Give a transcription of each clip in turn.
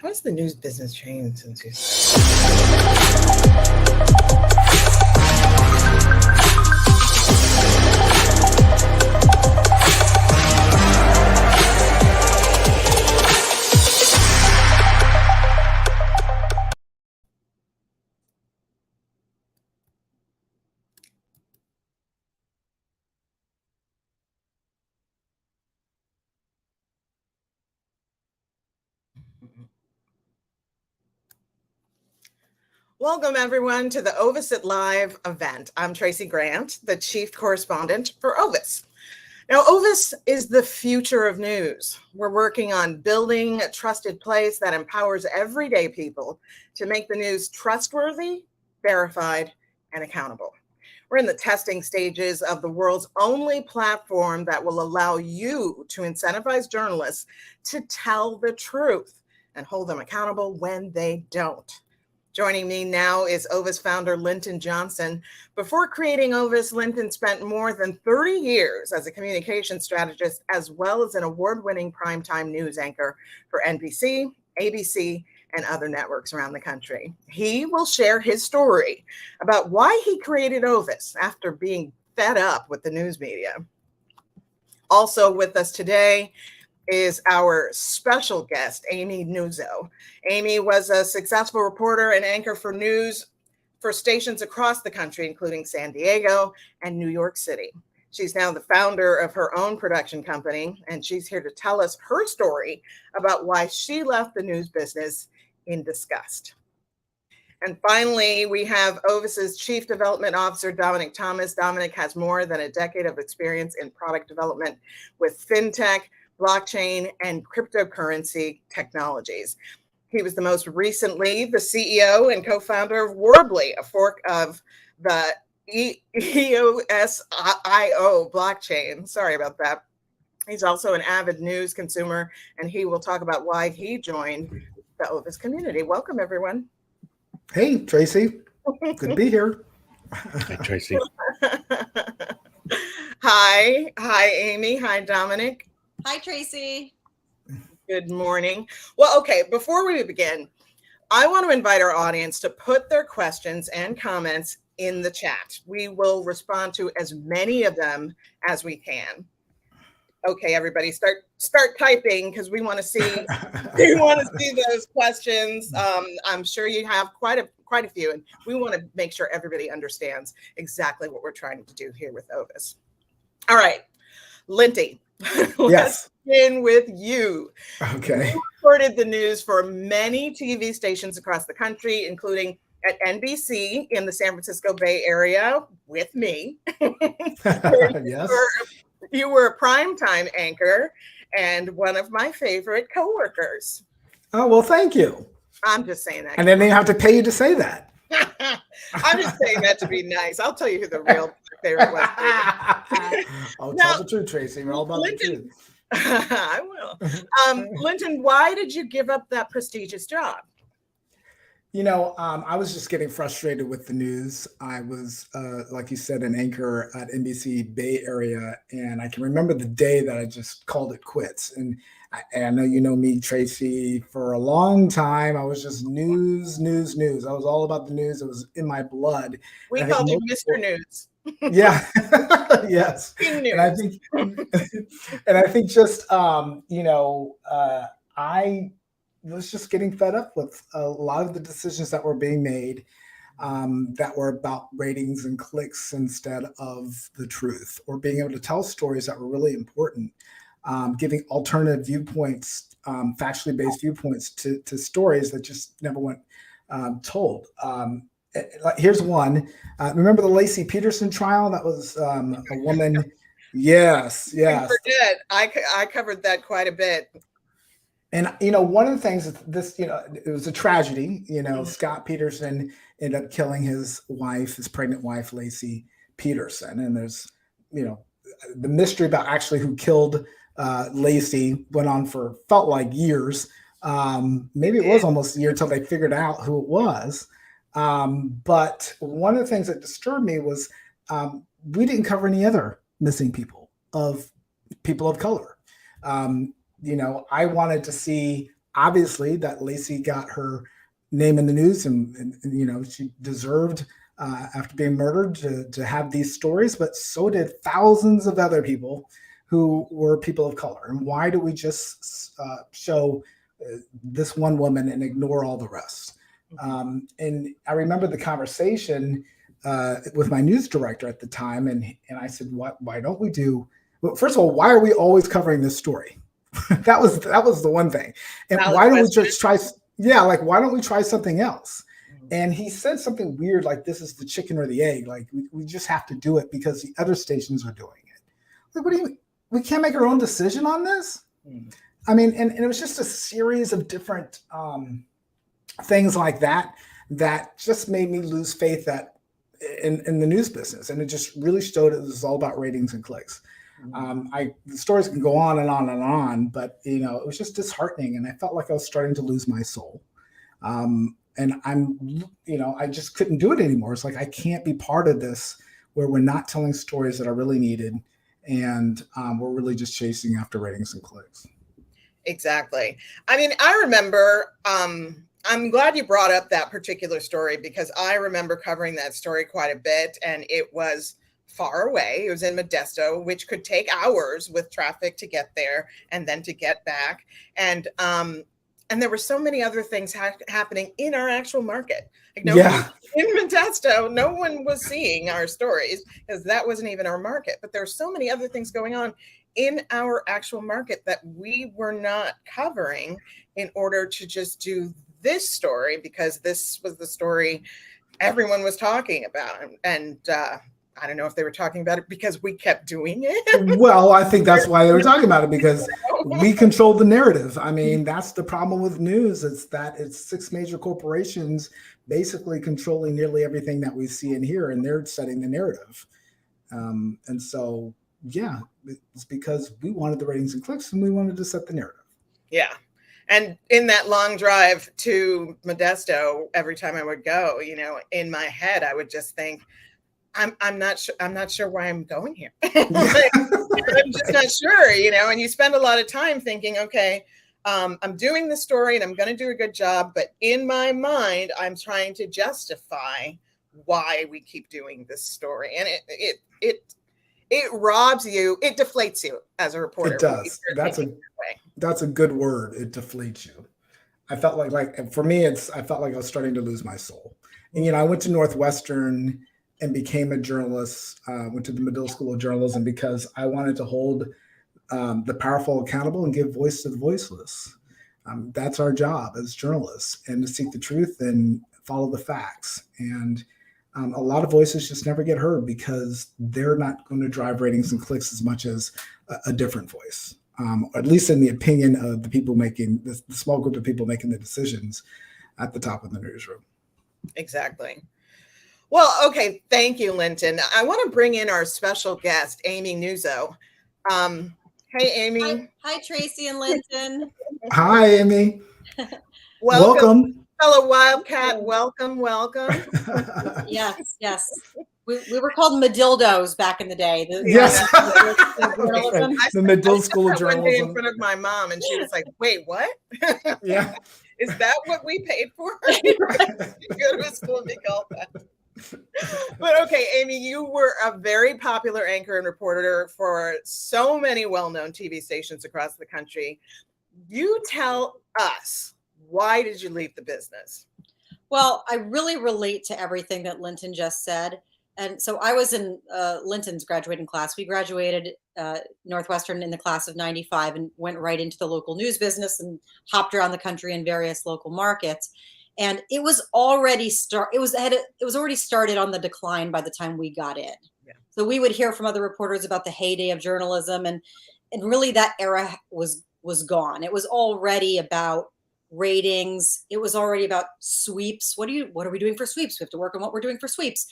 How has the news business changed since you? Welcome, everyone, to the Ovis at Live event. I'm Tracy Grant, the chief correspondent for Ovis. Now, Ovis is the future of news. We're working on building a trusted place that empowers everyday people to make the news trustworthy, verified, and accountable. We're in the testing stages of the world's only platform that will allow you to incentivize journalists to tell the truth and hold them accountable when they don't. Joining me now is Ovis founder Linton Johnson. Before creating Ovis, Linton spent more than 30 years as a communications strategist, as well as an award-winning primetime news anchor for NBC, ABC, and other networks around the country. He will share his story about why he created Ovis after being fed up with the news media. Also with us today is our special guest, Amy Nuzzo. Amy was a successful reporter and anchor for news for stations across the country, including San Diego and New York City. She's now the founder of her own production company, and she's here to tell us her story about why she left the news business in disgust. And finally, we have Ovis's Chief Development Officer, Dominic Thomas. Dominic has more than a decade of experience in product development with fintech, blockchain, and cryptocurrency technologies. He was the most recently the CEO and co-founder of Warbly, a fork of the EOSIO blockchain. Sorry about that. He's also an avid news consumer, and he will talk about why he joined the Ovis community. Welcome, everyone. Hey, Tracy. Good to be here. Hi, Tracy. Hi, Amy. Hi, Dominic. Hi, Tracy. Good morning. Well, okay, before we begin, I want to invite our audience to put their questions and comments in the chat. We will respond to as many of them as we can. Okay, everybody, start typing because we want to see those questions. I'm sure you have quite a few, and we want to make sure everybody understands exactly what we're trying to do here with Ovis. All right, Linty. Yes. Let's begin with you. Okay. You reported the news for many TV stations across the country, including at NBC in the San Francisco Bay Area with me. Yes. You were a primetime anchor and one of my favorite coworkers. Oh, well, thank you. I'm just saying that. And then they have to pay you to say that. I'm just saying that to be nice. I'll tell you who the real favorite was. I'll tell the truth, Tracy. We're all about the truth. I will. Linton, why did you give up that prestigious job? You know, I was just getting frustrated with the news. I was, like you said, an anchor at NBC Bay Area, and I can remember the day that I just called it quits. And I know you know me, Tracy, for a long time. I was just news. I was all about the news. It was in my blood. We called you Mr. News. Yeah. Yes. And I think just I was just getting fed up with a lot of the decisions that were being made that were about ratings and clicks instead of the truth, or being able to tell stories that were really important, giving alternative viewpoints, factually based viewpoints to stories that just never went told. Here's one. Remember the Laci Peterson trial? That was a woman. Yes. I forget. I covered that quite a bit. And, one of the things that this, it was a tragedy. Scott Peterson ended up killing his pregnant wife, Laci Peterson. And there's, the mystery about actually who killed Laci went on felt like years. Maybe it was almost a year until they figured out who it was. But one of the things that disturbed me was we didn't cover any other missing people of color. I wanted to see obviously that Lacey got her name in the news, and she deserved, after being murdered, to have these stories, but so did thousands of other people who were people of color. And why do we just show this one woman and ignore all the rest? And I remember the conversation with my news director at the time, and I said, why don't we do? Well, first of all, why are we always covering this story? that was the one thing. And why don't we just try? Yeah, like, why don't we try something else? And he said something weird, like, this is the chicken or the egg. Like, we just have to do it because the other stations are doing it. Like, what do you? We can't make our own decision on this? I mean, and it was just a series of different things like that just made me lose faith in the news business. And it just really showed it was all about ratings and clicks. The stories can go on and on and on, but it was just disheartening, and I felt like I was starting to lose my soul. And I just couldn't do it anymore. It's like, I can't be part of this where we're not telling stories that are really needed, and we're really just chasing after ratings and clicks. Exactly. I mean, I remember, I'm glad you brought up that particular story, because I remember covering that story quite a bit, and it was far away. It was in Modesto, which could take hours with traffic to get there and then to get back. And there were so many other things happening in our actual market. Like, in Modesto, no one was seeing our stories because that wasn't even our market. But there were so many other things going on in our actual market that we were not covering in order to just do this story, because this was the story everyone was talking about. And I don't know if they were talking about it because we kept doing it. Well, I think that's why they were talking about it, because we control the narrative. I mean, that's the problem with news. It's that it's 6 major corporations basically controlling nearly everything that we see and hear, and they're setting the narrative. And so, yeah, it's because we wanted the ratings and clicks, and we wanted to set the narrative. Yeah. And in that long drive to Modesto, every time I would go, in my head, I would just think, I'm not sure why I'm going here. I'm just not sure, and you spend a lot of time thinking, okay, I'm doing the story and I'm going to do a good job. But in my mind, I'm trying to justify why we keep doing this story. And it robs you. It deflates you as a reporter. It does. That's a good word. It deflates you. I felt like for me, I felt like I was starting to lose my soul. And, I went to Northwestern and became a journalist, went to the Medill School of Journalism because I wanted to hold the powerful accountable and give voice to the voiceless. That's our job as journalists, and to seek the truth and follow the facts. And a lot of voices just never get heard because they're not going to drive ratings and clicks as much as a different voice, at least in the opinion of the people making, the small group of people making the decisions at the top of the newsroom. Exactly. Well, okay. Thank you, Linton. I want to bring in our special guest, Amy Nuzzo. Hey, Amy. Hi, Tracy and Linton. Hi, Amy. Welcome. Fellow Wildcat, welcome. Yes. We were called Medildos back in the day. Yes. The Medill School of Journalism. One day in front of my mom, and she was like, wait, what? Yeah. Is that what we paid for? You go to a school and be called that. But okay, Amy, you were a very popular anchor and reporter for so many well-known TV stations across the country. You tell us, why did you leave the business? Well, I really relate to everything that Linton just said. And so I was in Linton's graduating class. We graduated Northwestern in the class of 95 and went right into the local news business and hopped around the country in various local markets. And it was already already started on the decline by the time we got in. Yeah. So we would hear from other reporters about the heyday of journalism, and really that era was gone. It was already about ratings. It was already about sweeps. What are we doing for sweeps? We have to work on what we're doing for sweeps.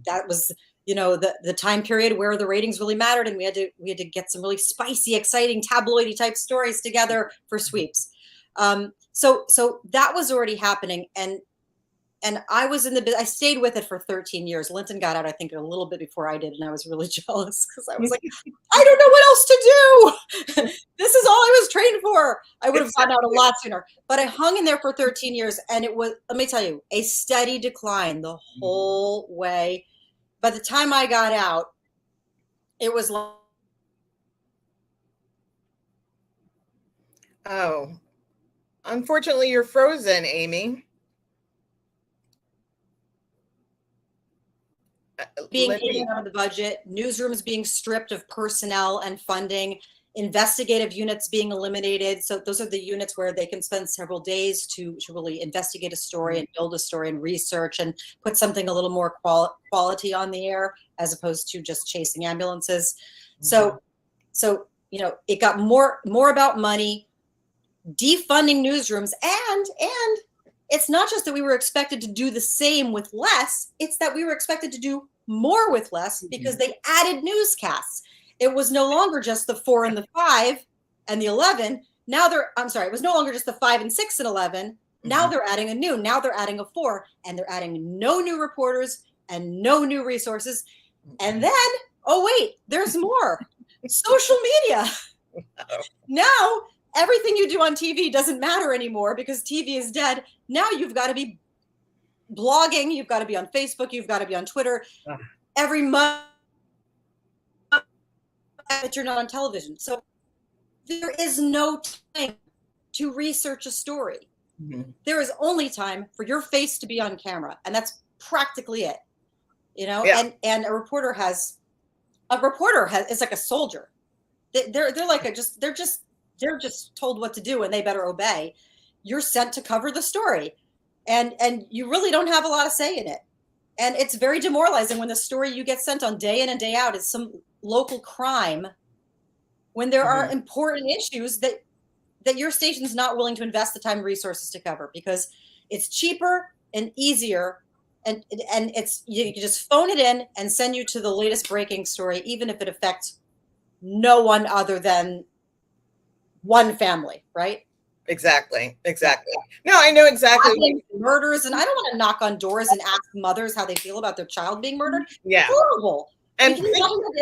That was, the time period where the ratings really mattered, and we had to get some really spicy, exciting, tabloidy type stories together for sweeps. So that was already happening, and I was I stayed with it for 13 years. Linton got out, I think, a little bit before I did, and I was really jealous because I was like, I don't know what else to do. This is all I was trained for. sure I would have gotten out a lot sooner. But I hung in there for 13 years, and it was, let me tell you, a steady decline the whole way. By the time I got out, it was like, Oh, unfortunately, you're frozen, Amy. being taken out of the budget, newsrooms being stripped of personnel and funding, investigative units being eliminated. So those are the units where they can spend several days to really investigate a story and build a story and research and put something a little more quality on the air, as opposed to just chasing ambulances. So it got more about money, defunding newsrooms, and it's not just that we were expected to do the same with less, it's that we were expected to do more with less, because they added newscasts. It was no longer just the 4 and the 5 and the 11. Now it was no longer just the 5 and 6 and 11. Now they're adding a noon. Now they're adding a 4, and they're adding no new reporters and no new resources. And then, oh wait, there's more. Social media. Now everything you do on TV doesn't matter anymore because TV is dead. Now you've got to be blogging. You've got to be on Facebook. You've got to be on Twitter every month that you're not on television. So there is no time to research a story. There is only time for your face to be on camera, and that's practically it. And a reporter is like a soldier. They're just told what to do and they better obey. You're sent to cover the story, and you really don't have a lot of say in it. And it's very demoralizing when the story you get sent on day in and day out is some local crime, when there are important issues that your station's not willing to invest the time and resources to cover, because it's cheaper and easier, and it's you can just phone it in and send you to the latest breaking story, even if it affects no one other than one family, right? Exactly. No, I know exactly. Murders, and I don't want to knock on doors and ask mothers how they feel about their child being murdered. Yeah. Horrible. And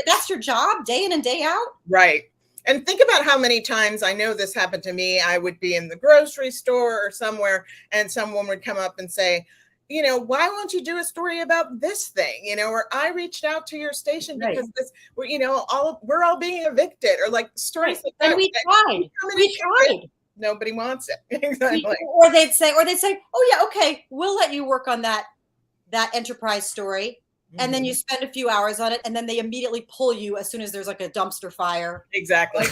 that's your job, day in and day out. Right. And think about how many times, I know this happened to me, I would be in the grocery store or somewhere, and someone would come up and say, why won't you do a story about this thing? Or I reached out to your station because this, we're all being evicted, or like stories like that. And we tried. Nobody wants it. Exactly. Or they'd say, oh yeah, okay, we'll let you work on that enterprise story. And then you spend a few hours on it, and then they immediately pull you as soon as there's like a dumpster fire. Exactly.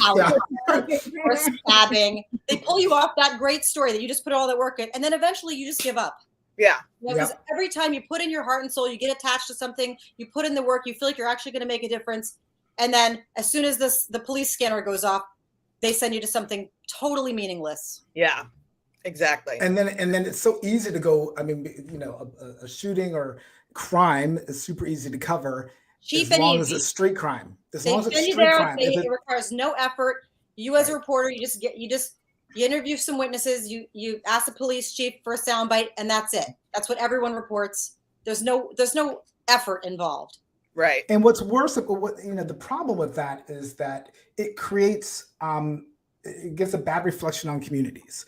Or stabbing. They pull you off that great story that you just put all that work in, and then eventually you just give up. Yeah. Because every time you put in your heart and soul, you get attached to something, you put in the work, you feel like you're actually going to make a difference. And then as soon as the police scanner goes off, they send you to something totally meaningless. Yeah, exactly. And then it's so easy to go. I mean, a shooting or crime is super easy to cover. Cheap as long and as easy. It's street crime. As they long as it's send you street there, crime. it requires no effort. You as a reporter, you interview some witnesses, you ask the police chief for a soundbite, and that's it. That's what everyone reports. There's no effort involved. Right. And what's worse, the problem with that is that it creates, it gives a bad reflection on communities,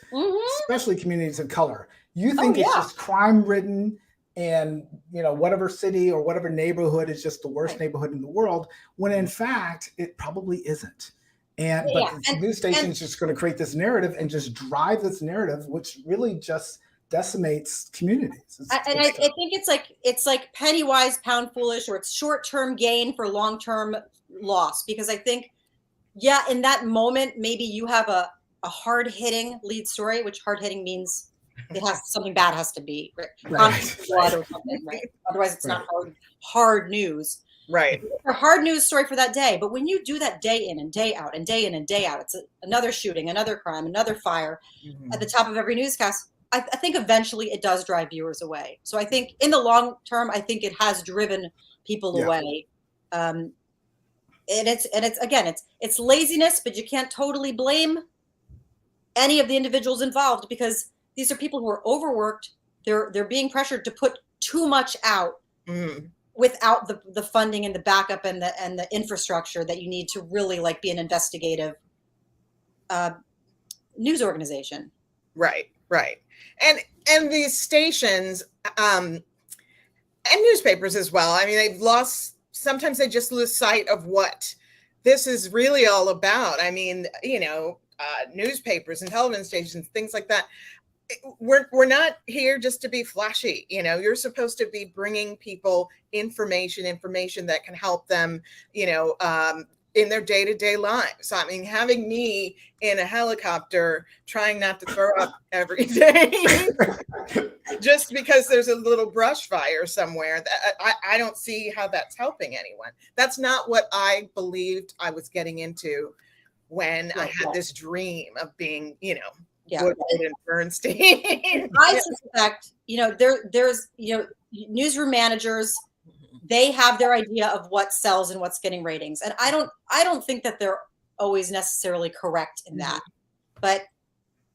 especially communities of color. You think it's just crime-ridden, and whatever city or whatever neighborhood is just the worst neighborhood in the world, when in fact it probably isn't. But the news station is just going to create this narrative and just drive this narrative, which really just decimates communities. I think it's like penny wise, pound foolish, or it's short-term gain for long-term loss. Because I think, in that moment, maybe you have a hard-hitting lead story, which hard-hitting means something bad has to be blood or something, right? Otherwise, it's not hard news. Right. A hard news story for that day. But when you do that day in and day out and day in and day out, it's another shooting, another crime, another fire at the top of every newscast. I think eventually it does drive viewers away. So I think in the long term, I think it has driven people away. And it's laziness, but you can't totally blame any of the individuals involved, because these are people who are overworked. They're being pressured to put too much out without the funding and the backup and the infrastructure that you need to really be an investigative news organization. Right. And these stations and newspapers as well. I mean, sometimes they just lose sight of what this is really all about. I mean, newspapers and television stations, things like that. We're not here just to be flashy. You're supposed to be bringing people information that can help them, in their day-to-day lives. I mean, having me in a helicopter trying not to throw up every day just because there's a little brush fire somewhere, that I don't see how that's helping anyone. That's not what I believed I was getting into when I had this dream of being, Woodward and Bernstein. I suspect, there's newsroom managers, they have their idea of what sells and what's getting ratings. And I don't think that they're always necessarily correct in that. But,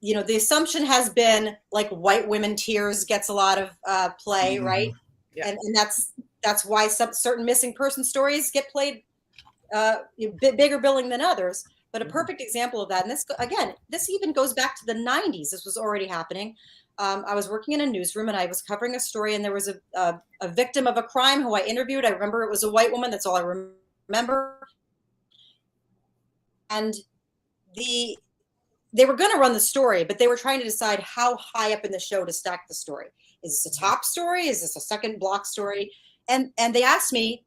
the assumption has been like white women tears gets a lot of play, right? Yeah. And that's why some certain missing person stories get played bigger billing than others. But a perfect example of that, and this even goes back to the 90s. This was already happening. I was working in a newsroom and I was covering a story, and there was a victim of a crime who I interviewed. I remember it was a white woman. That's all I remember. And they were going to run the story, but they were trying to decide how high up in the show to stack the story. Is this a top story? Is this a second block story? And they asked me,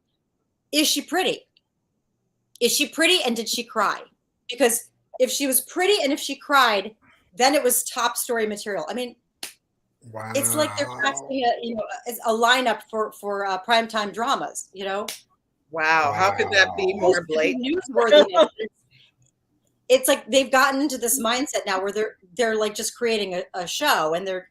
is she pretty? Is she pretty, and did she cry? Because if she was pretty and if she cried, then it was top story material. I mean, wow. It's like they're casting a lineup for primetime dramas. Wow, how could that be more blatant? Newsworthiness. It's like they've gotten into this mindset now where they're like just creating a show, and they're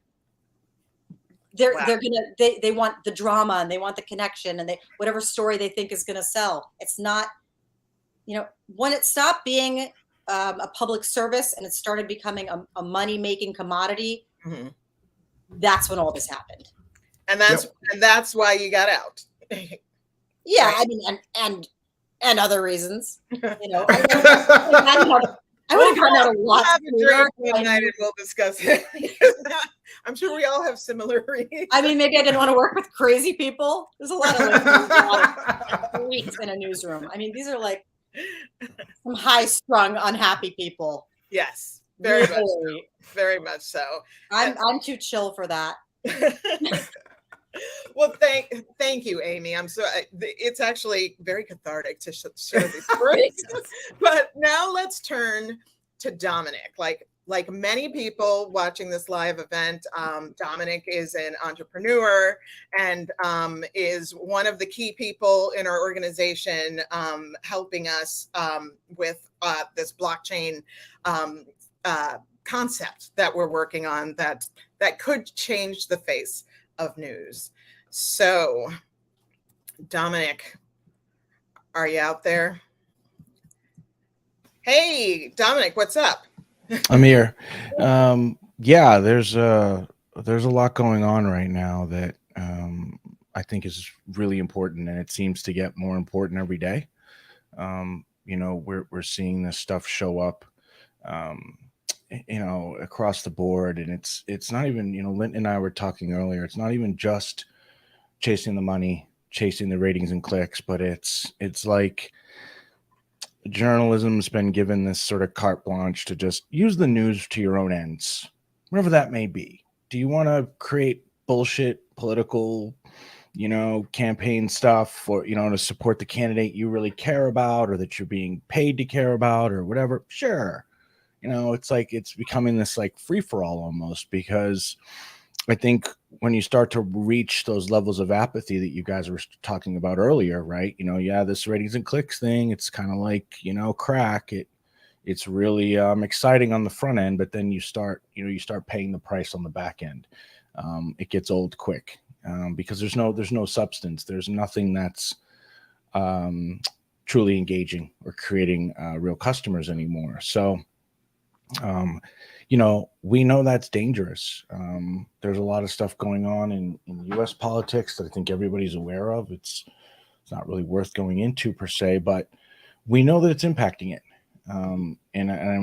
they want the drama and they want the connection and whatever story they think is gonna sell. It's not. When it stopped being a public service and it started becoming a money-making commodity, that's when all this happened. And that's why you got out. Yeah, right. I mean, and other reasons. I would have gotten out a lot. Have a drink one night and we'll discuss it. I'm sure we all have similar reasons. I mean, maybe I didn't want to work with crazy people. There's a lot of freaks in a newsroom. I mean, these are like some high-strung, unhappy people. Yes, very much so. Very much so. I'm too chill for that. Well, thank you, Amy. It's actually very cathartic to share these stories. But now let's turn to Dominic. Like many people watching this live event, Dominic is an entrepreneur and is one of the key people in our organization helping us with this blockchain concept that we're working on that could change the face of news. So, Dominic, are you out there? Hey, Dominic, what's up? I'm here. Yeah, there's a lot going on right now that I think is really important, and it seems to get more important every day. We're seeing this stuff show up, across the board, and it's not even, Linton and I were talking earlier. It's not even just chasing the money, chasing the ratings and clicks, but it's like journalism's been given this sort of carte blanche to just use the news to your own ends, whatever that may be. Do you want to create bullshit political, campaign stuff, or, to support the candidate you really care about or that you're being paid to care about or whatever? Sure. It's like it's becoming this like free for all almost, because I think when you start to reach those levels of apathy that you guys were talking about earlier, right? This ratings and clicks thing, it's kind of like, crack. It's really exciting on the front end, but then you start paying the price on the back end. It gets old quick because there's no substance. There's nothing that's truly engaging or creating real customers anymore. So, we know that's dangerous. There's a lot of stuff going on in U.S. politics that I think everybody's aware of. It's not really worth going into per se, but we know that it's impacting it. and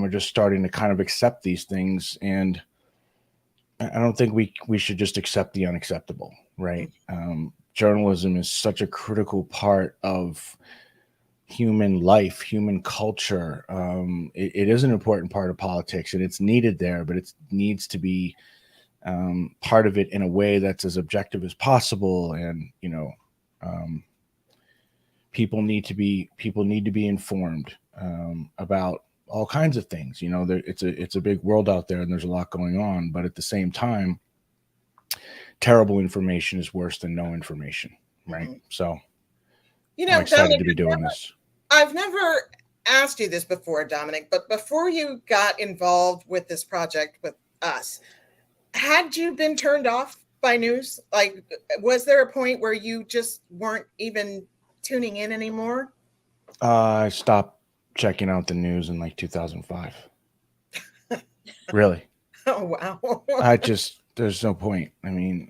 we're just starting to kind of accept these things. And I don't think we should just accept the unacceptable, right? Journalism is such a critical part of human life, human culture. It is an important part of politics, and it's needed there, but it needs to be part of it in a way that's as objective as possible. And people need to be informed about all kinds of things. It's a big world out there, and there's a lot going on. But at the same time, terrible information is worse than no information, right? Mhm. So, Dominic, I'm excited to be doing this. I've never asked you this before, Dominic, but before you got involved with this project with us, had you been turned off by news? Like, was there a point where you just weren't even tuning in anymore? I stopped checking out the news in like 2005. Really? Oh, wow. There's no point. I mean,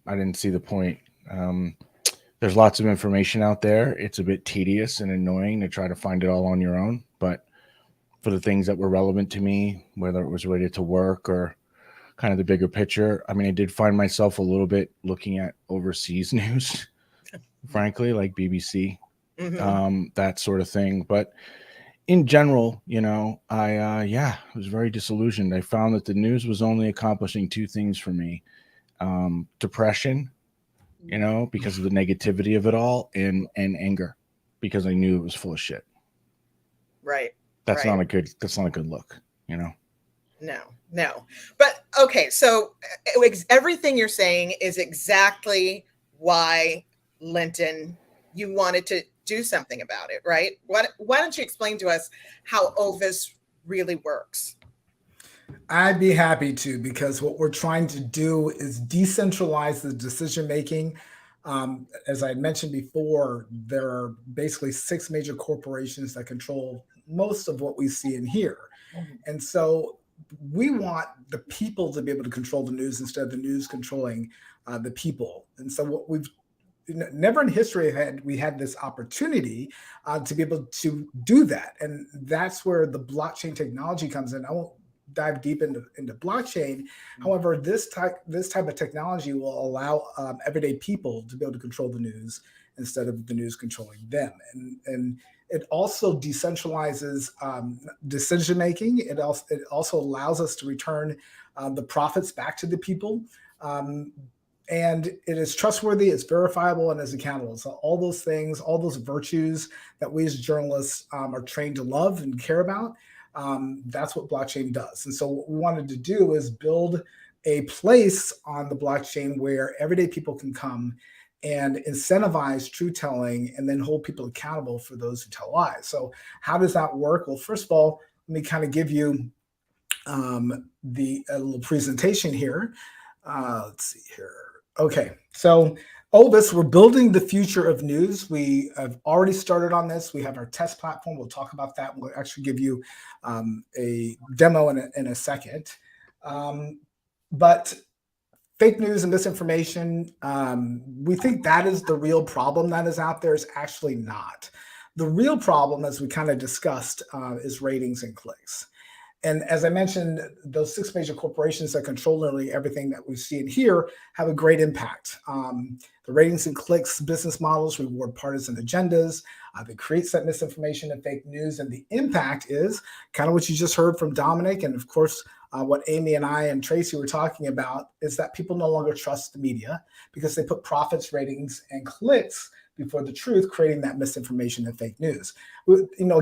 I didn't see the point. There's lots of information out there. It's a bit tedious and annoying to try to find it all on your own. But for the things that were relevant to me, whether it was related to work or kind of the bigger picture, I mean, I did find myself a little bit looking at overseas news, frankly, like BBC, that sort of thing. But in general, I was very disillusioned. I found that the news was only accomplishing two things for me: depression, because of the negativity of it all, and anger, because I knew it was full of shit. Right. That's right. not a good look, No. But okay, so everything you're saying is exactly why, Linton, you wanted to do something about it, right? Why don't you explain to us how Ovis really works? I'd be happy to, because what we're trying to do is decentralize the decision making. As I mentioned before, there are basically 6 major corporations that control most of what we see and hear. And so we want the people to be able to control the news instead of the news controlling the people. And so what we've never in history we had this opportunity to be able to do that. And that's where the blockchain technology comes in. I won't dive deep into blockchain. However, this type of technology will allow everyday people to be able to control the news instead of the news controlling them. And it also decentralizes decision making. It also allows us to return the profits back to the people. And it is trustworthy, it's verifiable, and is accountable. So all those things, all those virtues that we as journalists are trained to love and care about, that's what blockchain does. And so what we wanted to do is build a place on the blockchain where everyday people can come and incentivize truth telling, and then hold people accountable for those who tell lies. So how does that work? Well, first of all, let me kind of give you a little presentation here. Let's see here. Okay, so Ovis, we're building the future of news. We have already started on this. We have our test platform. We'll talk about that. We'll actually give you a demo in a second. But fake news and misinformation, we think that is the real problem that is out there. Is actually not. The real problem, as we kind of discussed, is ratings and clicks. And as I mentioned, those 6 major corporations that control nearly everything that we see and hear have a great impact. The ratings and clicks business models reward partisan agendas. They create that misinformation and fake news. And the impact is kind of what you just heard from Dominic. And of course, what Amy and I and Tracy were talking about is that people no longer trust the media because they put profits, ratings, and clicks before the truth, creating that misinformation and fake news.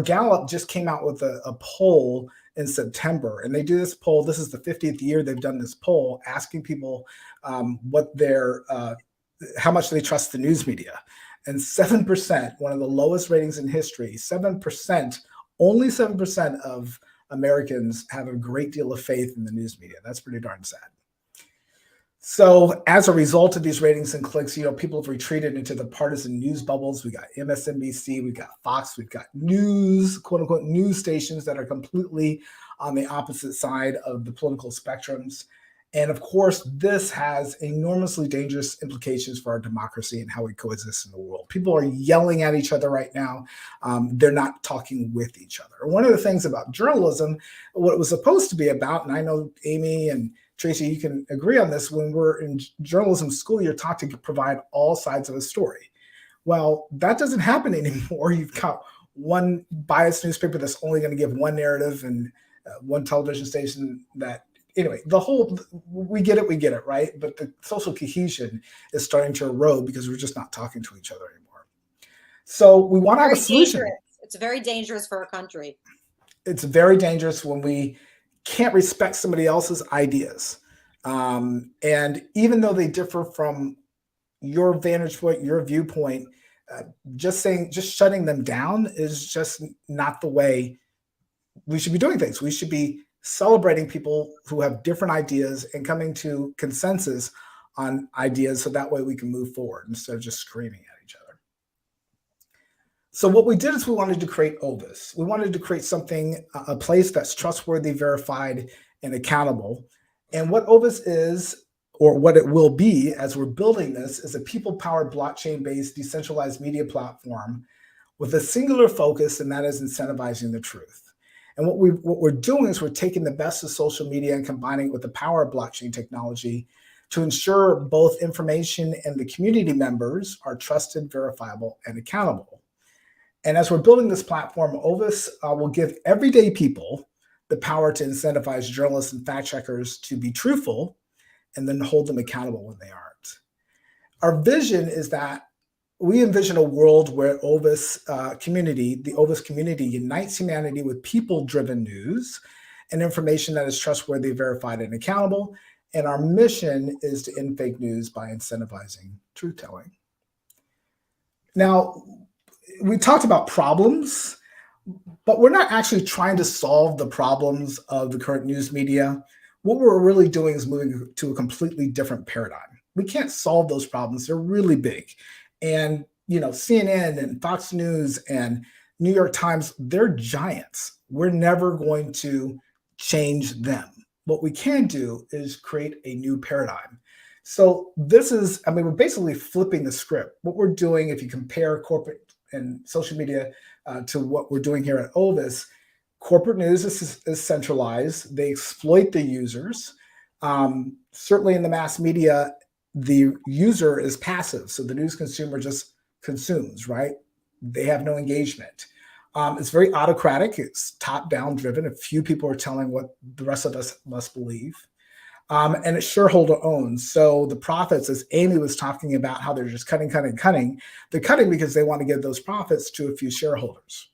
Gallup just came out with a poll in September, and they do this poll. This is the 50th year they've done this poll, asking people how much they trust the news media. And 7%, one of the lowest ratings in history, 7%, only 7% of Americans have a great deal of faith in the news media. That's pretty darn sad. So as a result of these ratings and clicks, people have retreated into the partisan news bubbles. We got MSNBC, we got Fox, we've got news, quote unquote, news stations that are completely on the opposite side of the political spectrums. And of course, this has enormously dangerous implications for our democracy and how we coexist in the world. People are yelling at each other right now. They're not talking with each other. One of the things about journalism, what it was supposed to be about, and I know Amy and Tracy, you can agree on this, when we're in journalism school, you're taught to provide all sides of a story. Well, that doesn't happen anymore. You've got one biased newspaper that's only going to give one narrative, and one television station that, anyway, we get it, right? But the social cohesion is starting to erode because we're just not talking to each other anymore. So we want to have a solution. It's very dangerous for our country. It's very dangerous when we can't respect somebody else's ideas. And even though they differ from your vantage point, your viewpoint, just shutting them down is just not the way we should be doing things. We should be celebrating people who have different ideas and coming to consensus on ideas, so that way we can move forward instead of just screaming at each other. So what we did is we wanted to create Ovis. We wanted to create something, a place that's trustworthy, verified, and accountable. And what Ovis is, or what it will be as we're building this, is a people-powered, blockchain-based, decentralized media platform with a singular focus, and that is incentivizing the truth. And what we're doing is we're taking the best of social media and combining it with the power of blockchain technology to ensure both information and the community members are trusted, verifiable, and accountable. And as we're building this platform, Ovis will give everyday people the power to incentivize journalists and fact checkers to be truthful and then hold them accountable when they aren't. Our vision is that we envision a world where the Ovis community unites humanity with people-driven news and information that is trustworthy, verified, and accountable. And our mission is to end fake news by incentivizing truth-telling. Now, we talked about problems, but we're not actually trying to solve the problems of the current news media. What we're really doing is moving to a completely different paradigm. We can't solve those problems. They're really big. And, CNN and Fox News and New York Times, they're giants. We're never going to change them. What we can do is create a new paradigm. So we're basically flipping the script. What we're doing, if you compare corporate and social media to what we're doing here at Ovis, corporate news is centralized. They exploit the users. Certainly in the mass media, the user is passive. So the news consumer just consumes, right? They have no engagement. It's very autocratic. It's top-down driven. A few people are telling what the rest of us must believe. And it's shareholder owned. So the profits, as Amy was talking about, how they're just cutting. They're cutting because they want to give those profits to a few shareholders.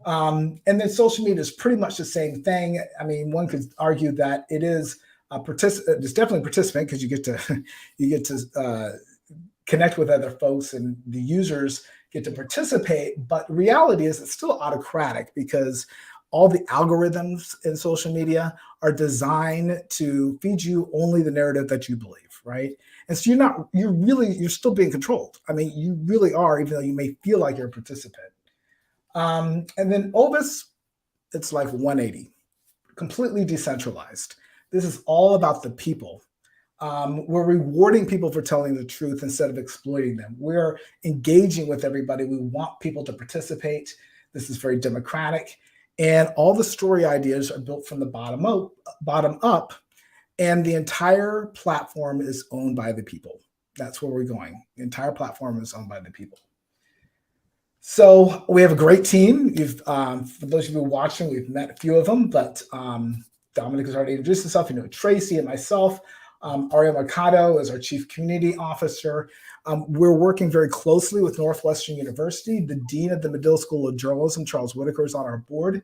And then social media is pretty much the same thing. I mean, one could argue that it is it's definitely participant because you get to connect with other folks and the users get to participate. But reality is it's still autocratic because all the algorithms in social media are designed to feed you only the narrative that you believe, right? And so you're still being controlled. I mean, you really are, even though you may feel like you're a participant. And then Ovis, it's like 180, completely decentralized. This is all about the people. We're rewarding people for telling the truth instead of exploiting them. We're engaging with everybody. We want people to participate. This is very democratic. And all the story ideas are built from the bottom up. And the entire platform is owned by the people. That's where we're going. The entire platform is owned by the people. So we have a great team. For those of you watching, we've met a few of them, but Dominic has already introduced himself. Tracy and myself. Aria Mercado is our Chief Community Officer. We're working very closely with Northwestern University. The Dean of the Medill School of Journalism, Charles Whitaker, is on our board.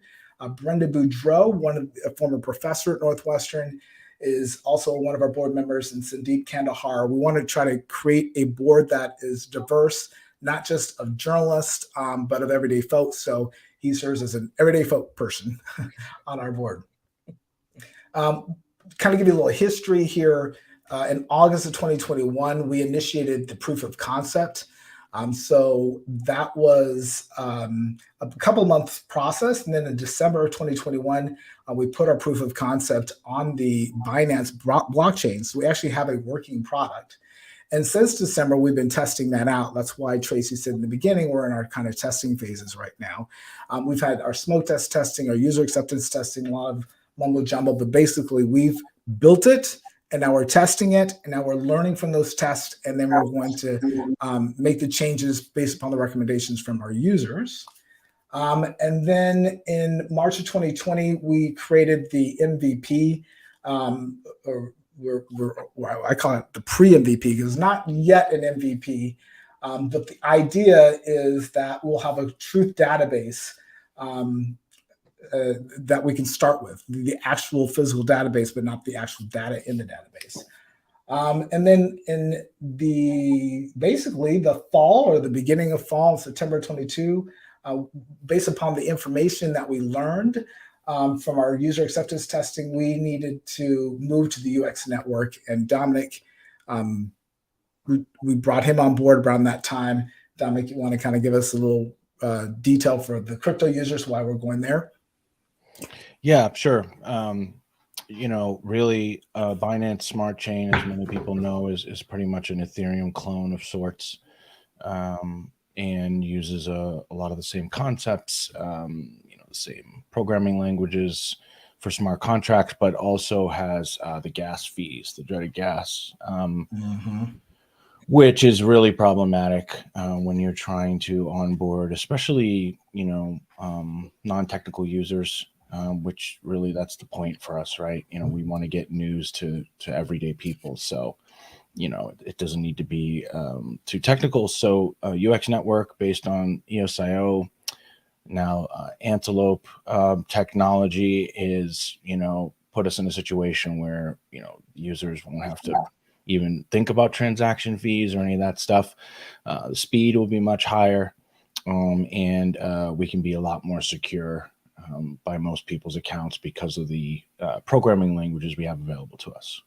Brenda Boudreau, a former professor at Northwestern, is also one of our board members, and Sandeep Kandahar. We want to try to create a board that is diverse, not just of journalists, but of everyday folks. So he serves as an everyday folk person on our board. Kind of give you a little history here. In August of 2021, we initiated the proof of concept. So that was a couple months process. And then in December of 2021, we put our proof of concept on the Binance blockchain. So we actually have a working product. And since December, we've been testing that out. That's why Tracy said in the beginning, we're in our kind of testing phases right now. We've had our smoke test testing, our user acceptance testing, a lot of mumbo jumbo, but basically we've built it and now we're testing it and now we're learning from those tests. And then we're going to make the changes based upon the recommendations from our users. And then in March of 2020, we created the MVP, I call it the pre-MVP because it's not yet an MVP, but the idea is that we'll have a truth database that we can start with, the actual physical database, but not the actual data in the database. And then in basically the fall or the beginning of fall, September 22, based upon the information that we learned from our user acceptance testing, we needed to move to the UX network. And Dominic, we brought him on board around that time. Dominic, you want to kind of give us a little detail for the crypto users why we're going there? Yeah, sure. Really, Binance Smart Chain, as many people know, is pretty much an Ethereum clone of sorts, and uses a lot of the same concepts, the same programming languages for smart contracts, but also has the gas fees, the dreaded gas, which is really problematic when you're trying to onboard, especially, non-technical users. Which really that's the point for us, right? We want to get news to everyday people. So, it doesn't need to be too technical. So UX network based on EOSIO, now Antelope technology is, put us in a situation where, users won't have to even think about transaction fees or any of that stuff. The speed will be much higher, and we can be a lot more secure by most people's accounts because of the programming languages we have available to us.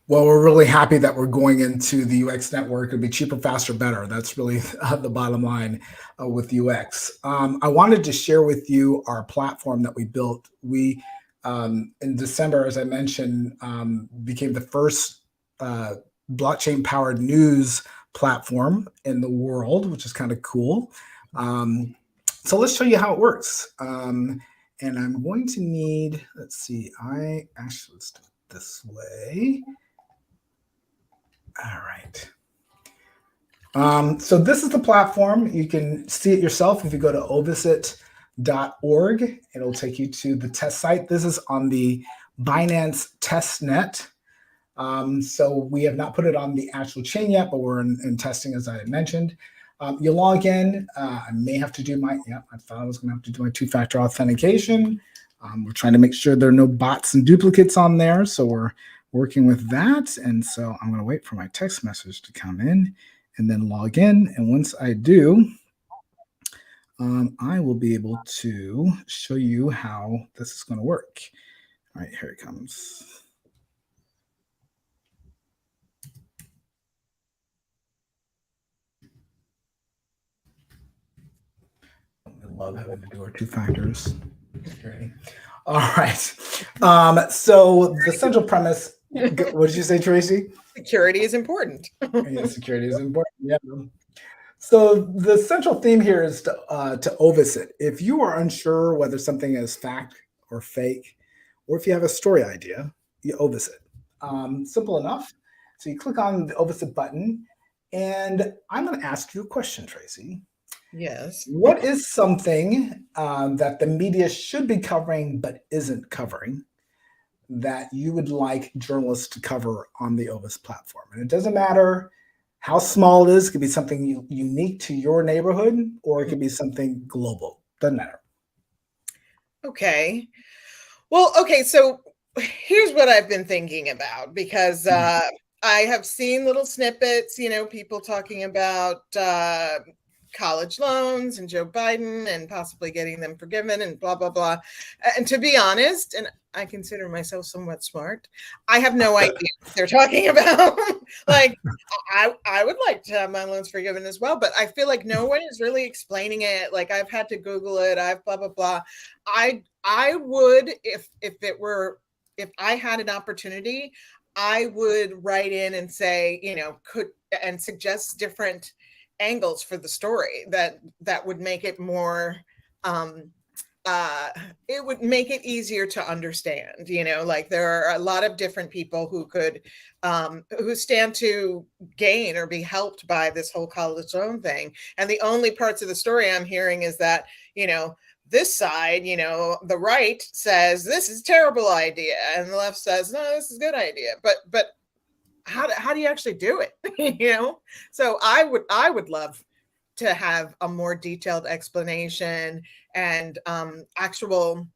Well, we're really happy that we're going into the UX network. It'll be cheaper, faster, better. That's really the bottom line with UX. I wanted to share with you our platform that we built. We, in December, as I mentioned, became the first blockchain-powered news platform in the world, which is kind of cool. So let's show you how it works. And I'm going to need, let's see, let's do it this way. All right. So this is the platform. You can see it yourself if you go to ovisit.org. It'll take you to the test site. This is on the Binance testnet. So we have not put it on the actual chain yet, but we're in testing, as I had mentioned. You log in. I may have to do I thought I was going to have to do my two-factor authentication. We're trying to make sure there are no bots and duplicates on there. So we're working with that. And so I'm going to wait for my text message to come in and then log in. And once I do, I will be able to show you how this is going to work. All right, here it comes. Love having to do our two factors. All right. So the central premise, what did you say, Tracy? Security is important. Yeah, security is important. Yeah. So the central theme here is to Ovis it. If you are unsure whether something is fact or fake, or if you have a story idea, you Ovis it. Simple enough. So you click on the Ovis it button, and I'm going to ask you a question, Tracy. Yes. What is something that the media should be covering but isn't covering that you would like journalists to cover on the Ovis platform? And it doesn't matter how small it is. It could be something unique to your neighborhood, or it could be something global. Doesn't matter. Okay. Well, okay. So here's what I've been thinking about, because I have seen little snippets, people talking about college loans and Joe Biden and possibly getting them forgiven and blah, blah, blah. And to be honest, and I consider myself somewhat smart, I have no idea what they're talking about. Like, I would like to have my loans forgiven as well, but I feel like no one is really explaining it. Like, I've had to Google it. I've blah, blah, blah. I would, if I had an opportunity, I would write in and say, and suggest different angles for the story that would make it more, it would make it easier to understand. Like, there are a lot of different people who could, who stand to gain or be helped by this whole college loan thing. And the only parts of the story I'm hearing is that, this side, the right says this is a terrible idea, and the left says no, this is a good idea. But how do you actually do it? So I would love to have a more detailed explanation and actual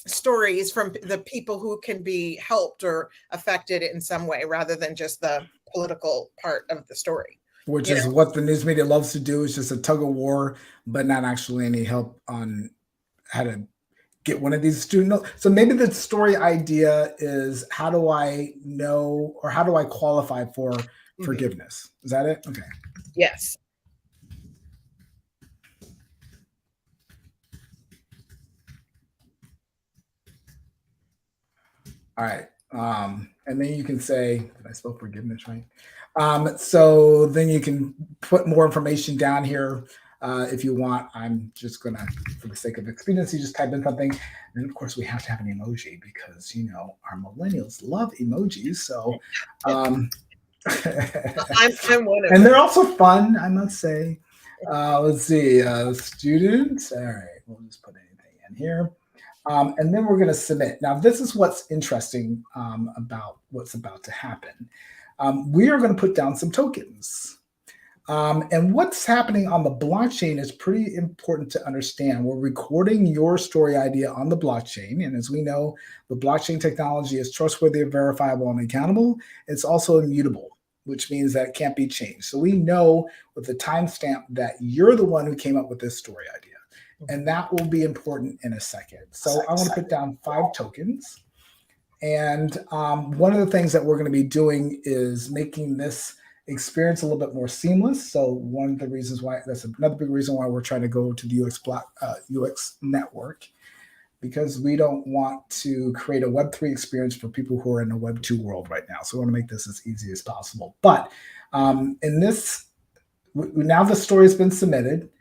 stories from the people who can be helped or affected in some way, rather than just the political part of the story. Which is what the news media loves to do. Is just a tug of war, but not actually any help on how to get one of these students. So maybe the story idea is, how do I know, or how do I qualify for forgiveness? Is that it? Okay. Yes. All right. And then you can say, did I spell forgiveness right? So then you can put more information down here. If you want. I'm just gonna, for the sake of expediency, just type in something. And of course we have to have an emoji, because our millennials love emojis. So I'm one of and they're also fun, I must say. Let's see, students. All right, we'll just put anything in here. And then we're going to submit. Now, this is what's interesting about what's about to happen. We are going to put down some tokens. And what's happening on the blockchain is pretty important to understand. We're recording your story idea on the blockchain. And as we know, the blockchain technology is trustworthy, verifiable, and accountable. It's also immutable, which means that it can't be changed. So we know with the timestamp that you're the one who came up with this story idea. And that will be important in a second. So I want to put down 5 tokens. And one of the things that we're going to be doing is making this experience a little bit more seamless. So one of the reasons why, that's another big reason why we're trying to go to the UX network, because we don't want to create a Web3 experience for people who are in a Web2 world right now. So we want to make this as easy as possible. But in this, now the story has been submitted.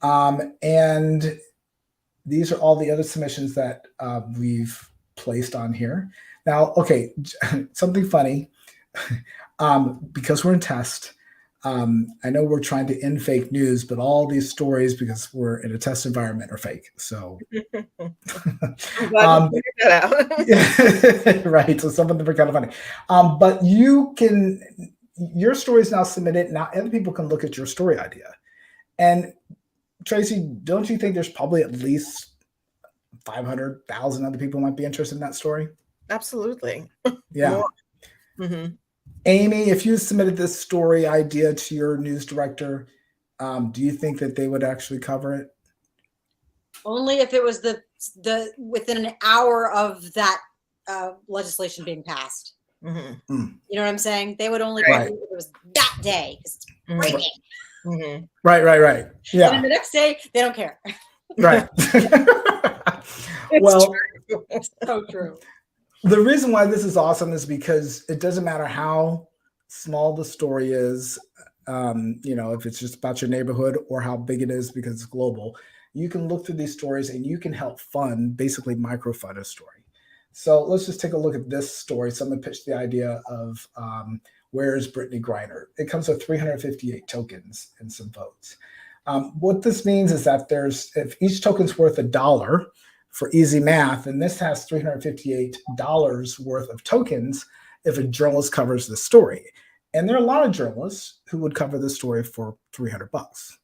And these are all the other submissions that we've placed on here. Now, okay, something funny. Because we're in test, I know we're trying to end fake news, but all these stories, because we're in a test environment, are fake. So, I'm glad you figured that out. Yeah, right. So some of them are kind of funny. But your story is now submitted. Now other people can look at your story idea. And Tracy, don't you think there's probably at least 500,000 other people might be interested in that story? Absolutely. Yeah. Mm-hmm. Amy, if you submitted this story idea to your news director, do you think that they would actually cover it? Only if it was the within an hour of that legislation being passed. Mm-hmm. You know what I'm saying? They would only Right. cover it if it was that day, because it's breaking. Mm-hmm. Right. Yeah. And then the next day, they don't care. Right. Well, So true. The reason why this is awesome is because it doesn't matter how small the story is, if it's just about your neighborhood, or how big it is because it's global. You can look through these stories and you can help basically microfund a story. So let's just take a look at this story. Someone pitched the idea of where's Brittany Griner? It comes with 358 tokens and some votes. What this means is that if each token's worth $1 for easy math, and this has $358 worth of tokens if a journalist covers this story. And there are a lot of journalists who would cover this story for $300.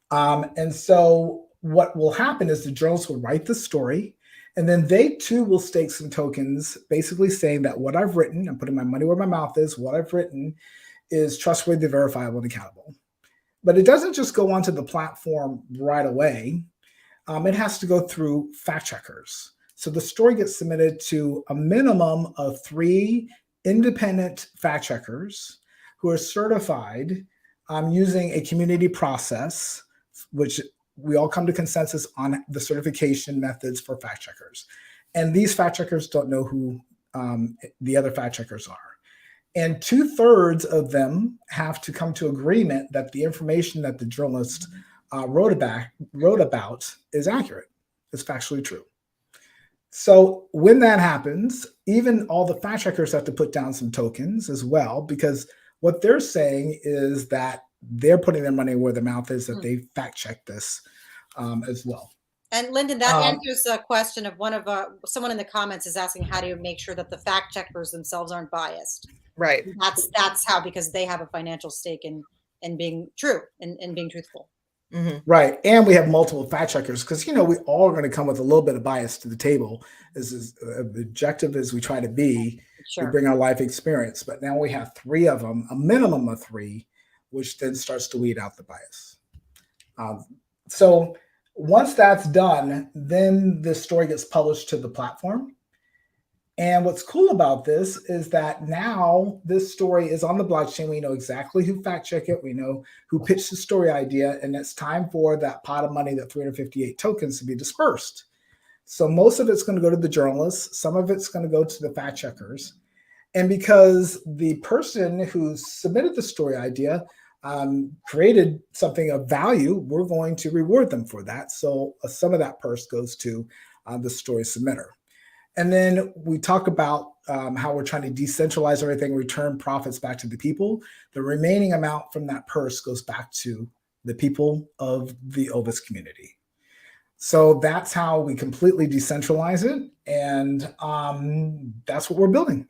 And so what will happen is the journalists will write the story, and then they too will stake some tokens, basically saying that what I've written, I'm putting my money where my mouth is, what I've written is trustworthy, verifiable, and accountable. But it doesn't just go onto the platform right away. It has to go through fact checkers. So the story gets submitted to a minimum of 3 independent fact checkers who are certified using a community process, which we all come to consensus on the certification methods for fact checkers. And these fact checkers don't know who the other fact checkers are. And 2/3 of them have to come to agreement that the information that the journalist wrote about is accurate, is factually true. So when that happens, even all the fact checkers have to put down some tokens as well, because what they're saying is that they're putting their money where their mouth is, that they fact check this as well. And Lyndon, that answers a question of someone in the comments is asking how do you make sure that the fact checkers themselves aren't biased. Right. That's how, because they have a financial stake in being true and being truthful. Mm-hmm. Right. And we have multiple fact checkers because, we all are going to come with a little bit of bias to the table. As objective as we try to be, Sure. We bring our life experience. But now we have 3 of them, a minimum of 3, which then starts to weed out the bias. So once that's done, then the story gets published to the platform. And what's cool about this is that now this story is on the blockchain. We know exactly who fact checked it. We know who pitched the story idea. And it's time for that pot of money, that 358 tokens, to be dispersed. So most of it's going to go to the journalists. Some of it's going to go to the fact checkers. And because the person who submitted the story idea created something of value, we're going to reward them for that. So some of that purse goes to the story submitter. And then we talk about how we're trying to decentralize everything, return profits back to the people. The remaining amount from that purse goes back to the people of the Ovis community. So that's how we completely decentralize it. And that's what we're building.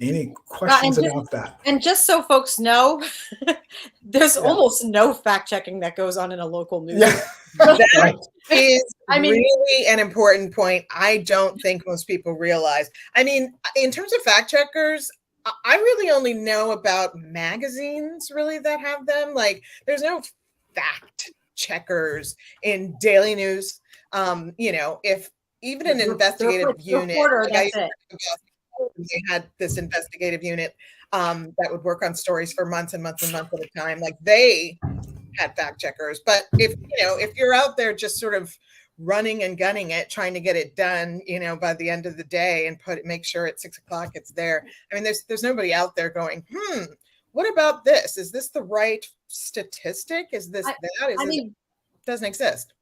Any questions about that? And just so folks know, there's almost no fact checking that goes on in a local news. Yeah. That is really an important point. I don't think most people realize. I mean, in terms of fact checkers, I really only know about magazines really that have them. Like, there's no fact checkers in daily news. If even an investigative unit, they had this investigative unit that would work on stories for months and months and months at a time. Like, they had fact checkers. But if you're out there just sort of running and gunning it, trying to get it done, by the end of the day and make sure at 6 o'clock it's there. I mean, there's nobody out there going, what about this? Is this the right statistic? Is this that? It doesn't exist.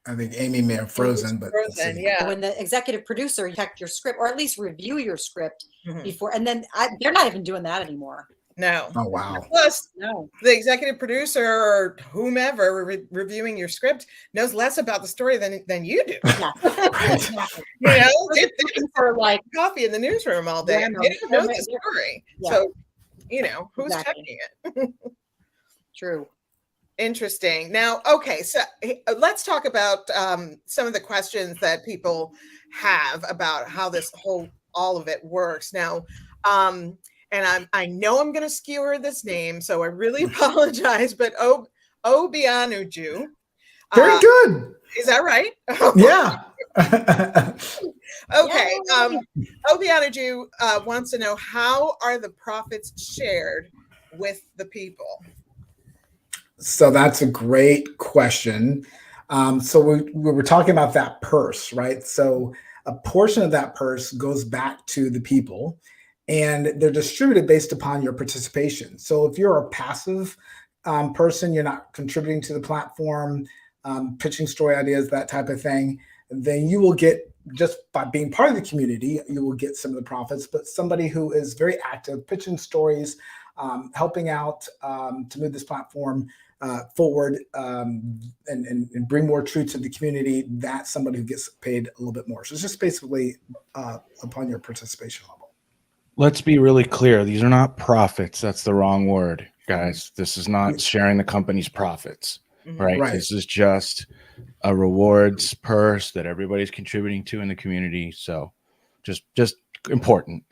I think Amy may have frozen, but yeah. When the executive producer checked your script, or at least review your script before, and then they're not even doing that anymore. No. Oh, wow. Plus, the executive producer or whomever reviewing your script knows less about the story than you do. Yeah. Right. For like coffee in the newsroom all day. They don't know the story. Yeah. So, who's checking it? True. Interesting. Now, okay, so let's talk about some of the questions that people have about how all of it works. Now, and I know I'm going to skewer this name, so I really apologize. But Obianuju. Very good. Is that right? Yeah. Okay. Obianuju wants to know, how are the profits shared with the people? So that's a great question. So we were talking about that purse, right? So a portion of that purse goes back to the people, and they're distributed based upon your participation. So if you're a passive person, you're not contributing to the platform, pitching story ideas, that type of thing, then you will get, just by being part of the community, you will get some of the profits. But somebody who is very active, pitching stories, helping out to move this platform forward and bring more truth to the community, that's somebody who gets paid a little bit more. So it's just basically upon your participation level. Let's be really clear. These are not profits. That's the wrong word, guys. This is not sharing the company's profits, right? This is just a rewards purse that everybody's contributing to in the community. So just important.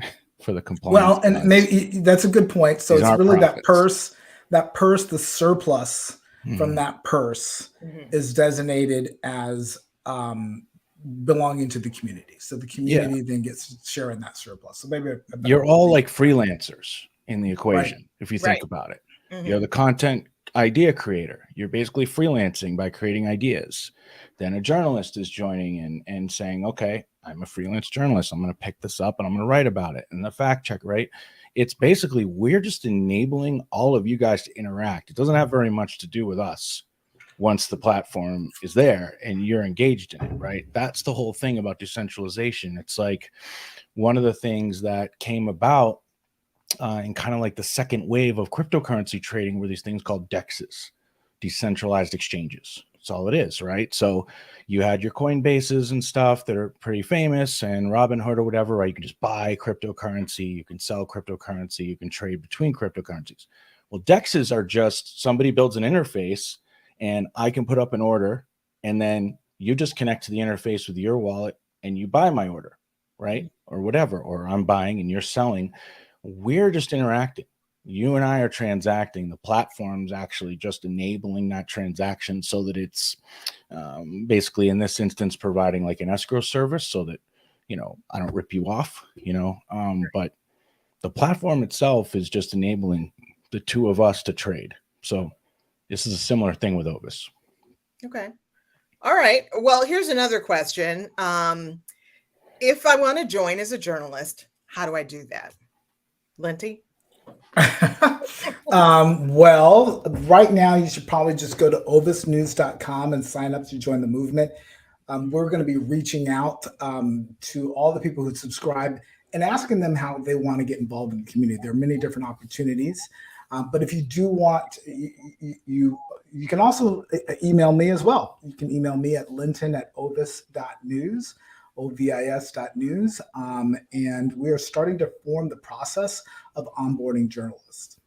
for the compliance. Well, and guys. maybe that's a good point. So These it's aren't really profits. that purse, the surplus from Mhm. that purse Mhm. is designated as belonging to the community. So the community then gets share in that surplus. So maybe You're all like freelancers in the equation, if you think Right. about it. Mhm. You're the content idea creator. You're basically freelancing by creating ideas. Then a journalist is joining in and saying, okay, I'm a freelance journalist. I'm going to pick this up and I'm going to write about it. And the fact check, right? It's basically, we're just enabling all of you guys to interact. It doesn't have very much to do with us once the platform is there and you're engaged in it, right? That's the whole thing about decentralization. It's like one of the things that came about in kind of like the second wave of cryptocurrency trading were these things called DEXs, decentralized exchanges. That's all it is, right? So you had your Coinbases and stuff that are pretty famous, and Robinhood or whatever, right? You can just buy cryptocurrency, you can sell cryptocurrency, you can trade between cryptocurrencies. Well, DEXs are just somebody builds an interface and I can put up an order, and then you just connect to the interface with your wallet and you buy my order, right? Or whatever, or I'm buying and you're selling. We're just interacting. You and I are transacting. The platform's actually just enabling that transaction so that it's basically, in this instance, providing like an escrow service so that, I don't rip you off, but the platform itself is just enabling the two of us to trade. So this is a similar thing with Ovis. Okay. All right. Well, here's another question. If I want to join as a journalist, how do I do that? Linty? Well, right now you should probably just go to ovisnews.com and sign up to join the movement. We're going to be reaching out to all the people who subscribe and asking them how they want to get involved in the community. There are many different opportunities, but if you do want, you can also email me as well. You can email me at linton@ovis.news. ovis.news, and we are starting to form the process of onboarding journalists.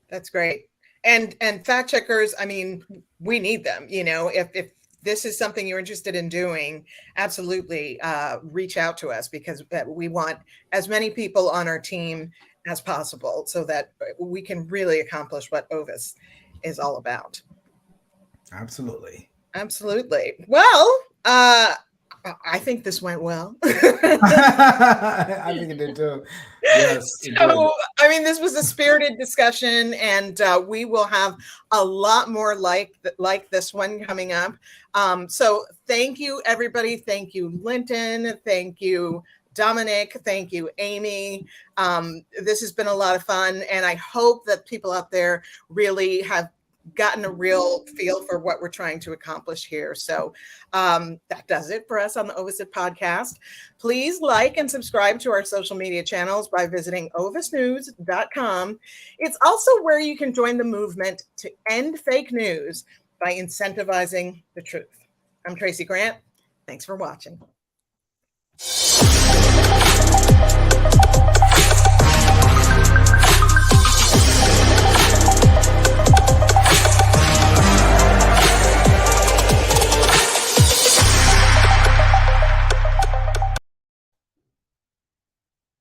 That's great. And fact checkers, I mean, we need them. If this is something you're interested in doing, absolutely reach out to us, because we want as many people on our team as possible so that we can really accomplish what Ovis is all about. Absolutely. Well, I think this went well. I think it did too. Yes. So, I mean, this was a spirited discussion, and we will have a lot more like this one coming up. So thank you, everybody. Thank you, Linton. Thank you, Dominic. Thank you, Amy. This has been a lot of fun, and I hope that people out there really have gotten a real feel for what we're trying to accomplish here. So that does it for us on the Ovis podcast. Please like and subscribe to our social media channels by visiting ovisnews.com. It's also where you can join the movement to end fake news by incentivizing the truth. I'm Tracy Grant. Thanks for watching.